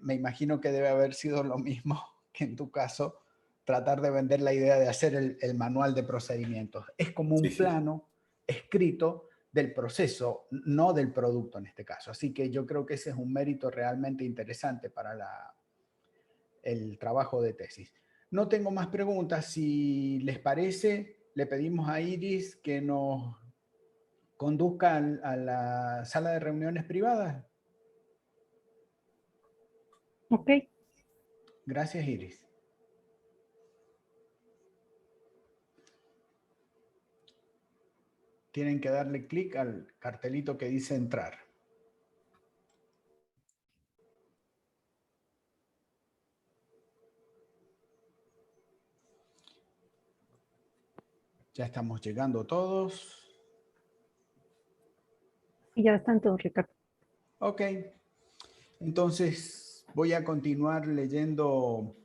me imagino que debe haber sido lo mismo que en tu caso, tratar de vender la idea de hacer el manual de procedimientos. Es como un plano escrito del proceso, no del producto en este caso. Así que yo creo que ese es un mérito realmente interesante para el trabajo de tesis. No tengo más preguntas. Si les parece, le pedimos a Iris que nos conduzca a la sala de reuniones privadas. Ok. Gracias, Iris. Tienen que darle clic al cartelito que dice entrar. Ya estamos llegando todos. Y ya están todos, Ricardo. Ok. Entonces voy a continuar leyendo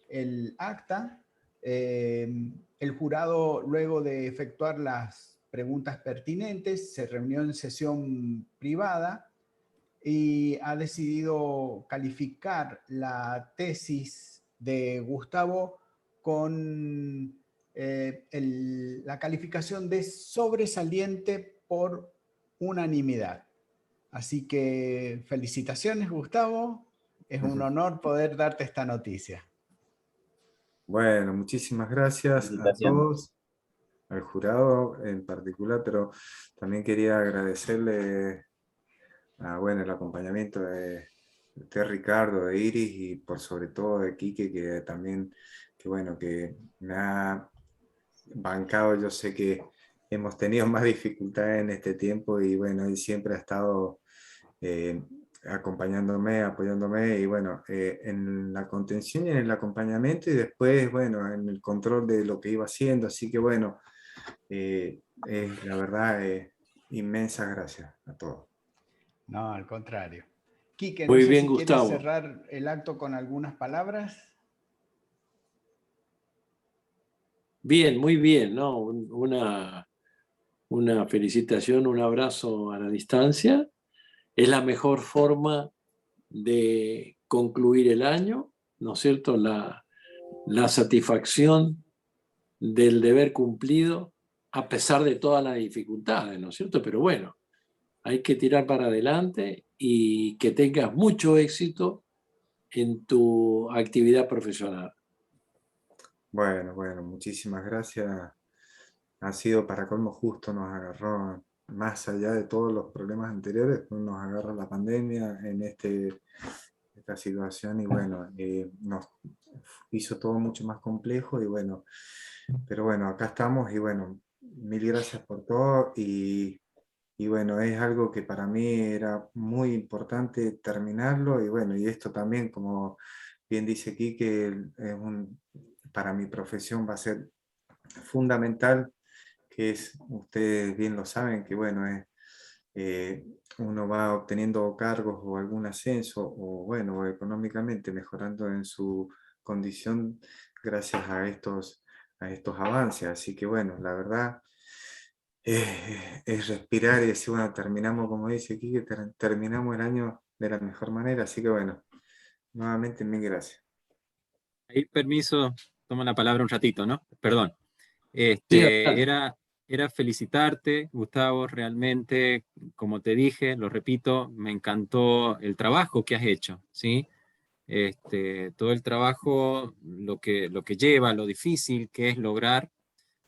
el acta. El jurado, luego de efectuar las preguntas pertinentes, se reunió en sesión privada y ha decidido calificar la tesis de Gustavo con la calificación de sobresaliente por unanimidad. Así que felicitaciones, Gustavo. Es un honor poder darte esta noticia. Bueno, muchísimas gracias a todos, al jurado en particular, pero también quería agradecerle bueno, el acompañamiento de Ricardo, de Iris y por sobre todo de Quique, que también, que bueno, que me ha bancado. Yo sé que hemos tenido más dificultades en este tiempo y bueno, él siempre ha estado acompañándome, apoyándome y bueno, en la contención y en el acompañamiento y después, bueno, en el control de lo que iba haciendo. Así que bueno, la verdad, inmensas gracias a todos. No, al contrario. Quique, no Muy sé bien, si quieres Gustavo. cerrar el acto con algunas palabras. Bien, muy bien, ¿no? Una felicitación, un abrazo a la distancia. Es la mejor forma de concluir el año, ¿no es cierto? La satisfacción del deber cumplido a pesar de todas las dificultades, ¿no es cierto? Pero bueno, hay que tirar para adelante y que tengas mucho éxito en tu actividad profesional. Bueno, muchísimas gracias. Ha sido para colmo justo, nos agarró más allá de todos los problemas anteriores, nos agarra la pandemia en esta situación y bueno, nos hizo todo mucho más complejo y bueno, pero bueno, acá estamos y bueno, mil gracias por todo y bueno, es algo que para mí era muy importante terminarlo y bueno, y esto también, como bien dice aquí, que para mi profesión va a ser fundamental, que es, ustedes bien lo saben, que bueno, uno va obteniendo cargos o algún ascenso o bueno, económicamente mejorando en su condición gracias a estos avances. Así que bueno, la verdad es respirar y decir, bueno, terminamos, como dice aquí, que terminamos el año de la mejor manera. Así que bueno, nuevamente mil gracias. Ahí, permiso, toma la palabra un ratito, ¿no? Perdón. Sí, adelante. Era felicitarte, Gustavo, realmente, como te dije, lo repito, me encantó el trabajo que has hecho, ¿sí? Todo el trabajo, lo que lleva, lo difícil que es lograr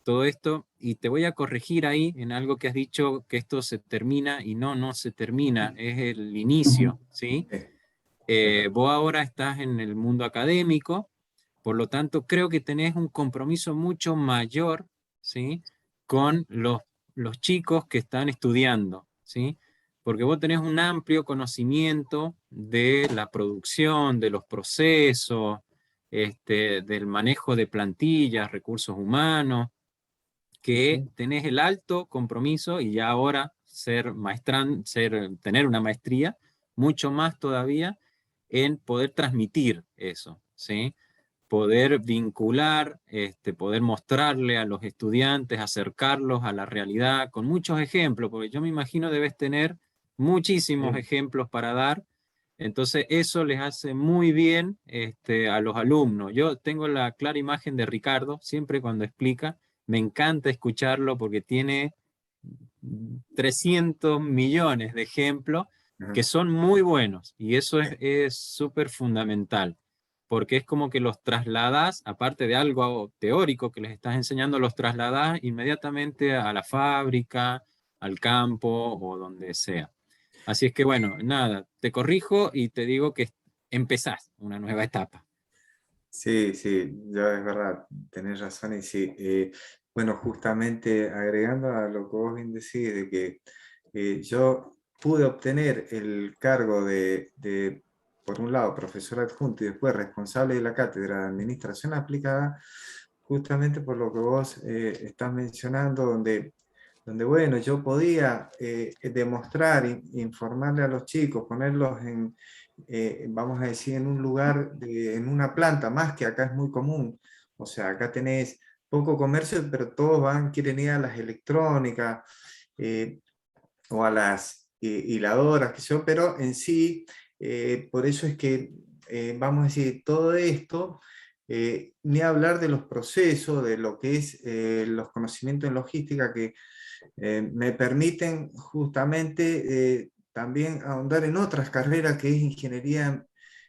todo esto, y te voy a corregir ahí en algo que has dicho, que esto se termina, y no, no se termina, es el inicio, ¿sí? Es verdad. Vos ahora estás en el mundo académico, por lo tanto creo que tenés un compromiso mucho mayor, ¿sí? Con los chicos que están estudiando, ¿sí? Porque vos tenés un amplio conocimiento de la producción, de los procesos, del manejo de plantillas, recursos humanos, que tenés el alto compromiso y ya ahora tener una maestría, mucho más todavía en poder transmitir eso, ¿sí? Poder vincular, poder mostrarle a los estudiantes, acercarlos a la realidad con muchos ejemplos, porque yo me imagino debes tener muchísimos ejemplos para dar. Entonces eso les hace muy bien a los alumnos. Yo tengo la clara imagen de Ricardo, siempre cuando explica, me encanta escucharlo porque tiene 300 millones de ejemplos que Ujú. son muy buenos y eso es súper fundamental, porque es como que los trasladas, aparte de algo teórico que les estás enseñando, los trasladas inmediatamente a la fábrica, al campo o donde sea. Así es que bueno, nada, te corrijo y te digo que empezás una nueva etapa. Sí, sí, ya es verdad, tenés razón y sí. Bueno, justamente agregando a lo que vos bien decís, de que yo pude obtener el cargo por un lado, profesor adjunto y después responsable de la cátedra de Administración Aplicada, justamente por lo que vos estás mencionando, donde bueno, yo podía demostrar, informarle a los chicos, ponerlos vamos a decir, en un lugar, en una planta, más que acá es muy común. O sea, acá tenés poco comercio, pero todos quieren ir a las electrónicas o a las hiladoras, que yo, pero en sí, por eso es que, vamos a decir, todo esto, ni hablar de los procesos, de lo que es los conocimientos en logística que me permiten justamente también ahondar en otras carreras que es ingeniería,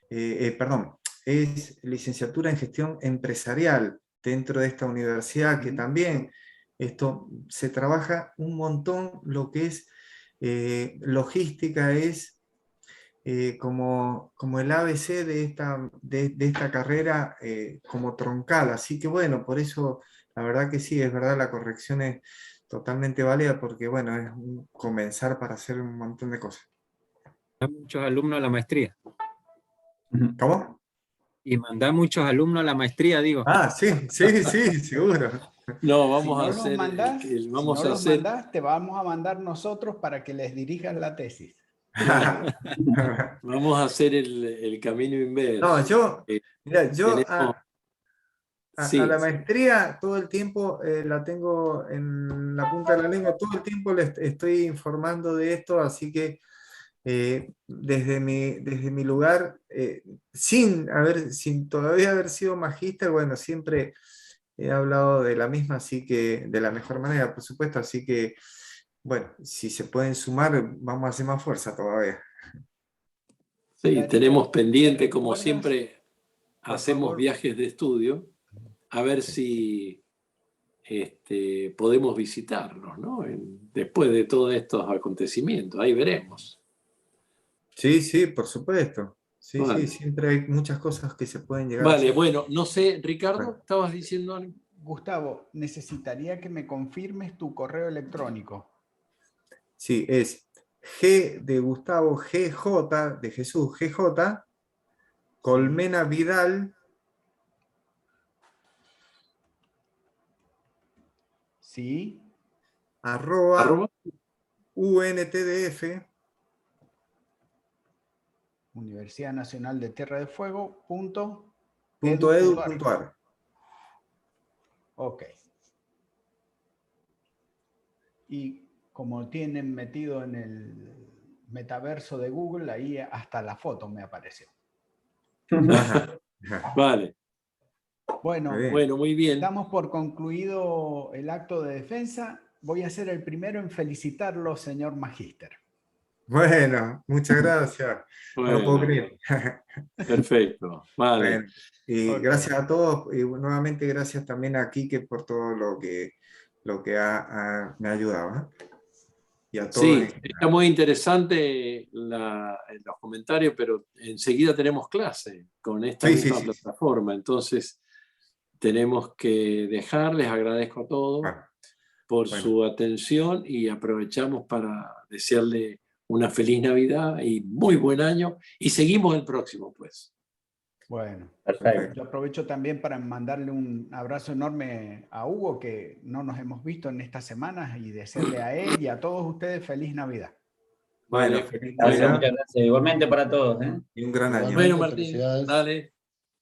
perdón, es licenciatura en gestión empresarial dentro de esta universidad, que también esto se trabaja un montón, lo que es logística es como el ABC de esta carrera como troncal, así que bueno, por eso la verdad que sí, es verdad, la corrección es totalmente válida porque, bueno, es un comenzar para hacer un montón de cosas. Hay muchos alumnos a la maestría. ¿Cómo? Y mandar muchos alumnos a la maestría, digo. Ah, sí, sí, sí, seguro. No, Si vamos no a los hacer, mandás, si vamos no a los hacer, mandás, te vamos a mandar nosotros para que les dirijas la tesis. vamos a hacer el camino No, inverso. mira, yo Tenemos, a la sí, maestría todo el tiempo la tengo en la punta de la lengua, todo el tiempo le estoy informando de esto, así que desde mi lugar, sin todavía haber sido magíster, bueno, siempre he hablado de la misma, así que de la mejor manera, por supuesto, así que, bueno, si se pueden sumar, vamos a hacer más fuerza todavía. sí, Darío, tenemos ¿me pendiente, como recuerdas, siempre, por hacemos favor? viajes de estudio, a ver si podemos visitarnos, ¿no? Después de todos estos acontecimientos, ahí veremos. Sí, sí, por supuesto. Sí, sí, Vale, siempre hay muchas cosas que se pueden llegar a vale, hacer. bueno, no sé, Ricardo, Bueno, ¿estabas diciendo algo? Gustavo, necesitaría que me confirmes tu correo electrónico. sí, es G de Gustavo, GJ de Jesús, GJ, Colmena Vidal, Sí, arroba ¿Arroba? UNTDF, Universidad Nacional de Tierra del Fuego, .edu.ar. Ok. Y como tienen metido en el metaverso de Google, ahí hasta la foto me apareció. Ajá, ajá. Vale, Bueno, Muy bien. bueno, muy bien. damos por concluido el acto de defensa. Voy a ser el primero en felicitarlo, señor Magíster. Bueno, muchas gracias. No lo puedo Bueno, creer. perfecto, vale. Bueno, y Ok. gracias a todos y nuevamente gracias también a Quique por todo lo que me ha ayudado, ¿eh? Y a todos. Sí, está muy interesante los comentarios, pero enseguida tenemos clase con esta Sí, sí, misma sí. Sí. plataforma, entonces tenemos que dejar. Les agradezco a todos Bueno, por bueno, su atención y aprovechamos para desearle una feliz Navidad y muy buen año y seguimos el próximo, pues. Bueno, Perfecto. yo aprovecho también para mandarle un abrazo enorme a Hugo, que no nos hemos visto en estas semanas, y desearle a él y a todos ustedes feliz Navidad. bueno, Vale, feliz Gracias, Navidad muchas gracias. Igualmente para todos, ¿eh? y un gran año. bueno, Igualmente, Martín, felicidades. dale.